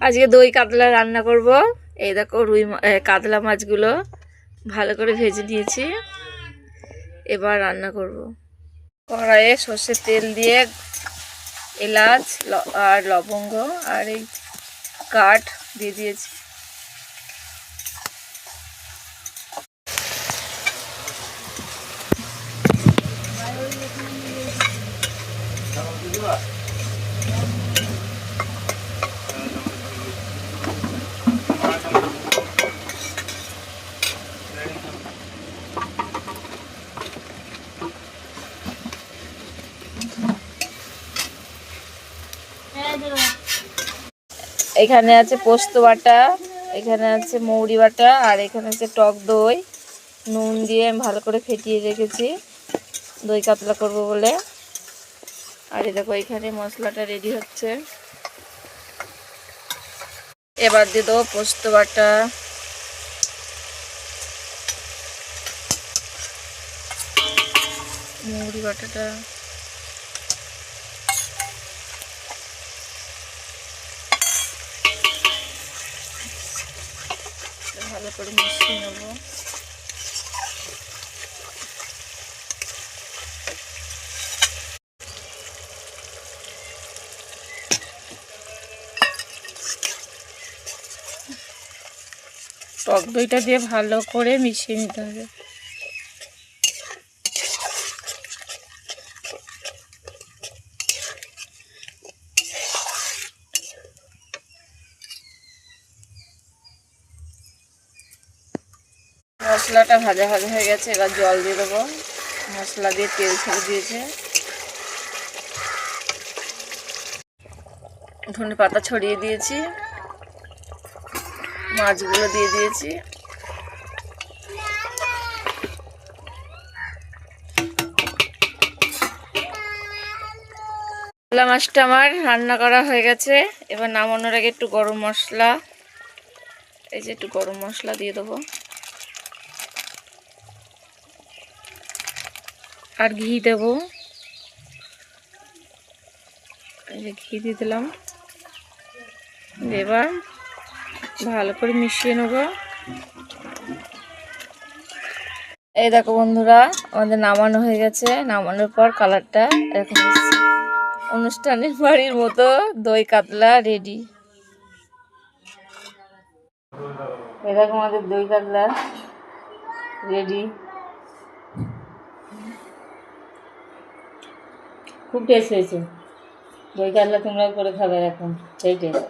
আজকে দই কাতলা রান্না করব। এই দেখো কাতলা মাছগুলো ভালো করে ভেজে নিয়েছি, এবার রান্না করব। কড়াইয়ে সর্ষের তেল দিয়ে এলাচ আর লবঙ্গ আর এই কাঠ দিয়ে দিয়েছি। এখানে আছে পোস্ত বাটা, এখানে আছে মৌরি বাটা, আর এখানে আছে টক দই। নুন দিয়ে আমি ভালো করে ফেটিয়ে রেখেছি দই কাতলা করব বলে। আর এই দেখো এখানে মশলাটা রেডি হচ্ছে। এবার দিয়ে দেবো পোস্ত বাটা, মৌরি বাটাটা, ভালো করে মিশিয়ে নেবো। টক দইটা দিয়ে ভালো করে মিশিয়ে নিতে হবে। মশলাটা ভাজা ভাজা হয়ে গেছে, এবার জল দিয়ে দেবো। মশলা দিয়ে তেল ছেড়ে দিয়েছে। ধনে পাতা ছড়িয়ে দিয়েছি, মাছগুলো দিয়ে দিয়েছি। কাতলা মাছটা আমার রান্না করা হয়ে গেছে। এবার নামানোর আগে একটু গরম মশলা, এই যে একটু গরম মশলা দিয়ে দেবো, আর ঘি দেবো। এই যে ঘি দিয়ে দিলাম। এবার ভালো করে মিশিয়ে নেব। এই দেখো বন্ধুরা, আমাদের নামানো হয়ে গেছে। নামানোর পর কালারটা এরকম এসেছে। অনুষ্ঠানের বাড়ির মতো দই কাতলা রেডি। এই দেখো আমাদের দই কাতলা রেডি। খুব টেস্ট হয়েছে দই কাতলা, তোমরাও করে খাবে এখন, সেই টেস্ট।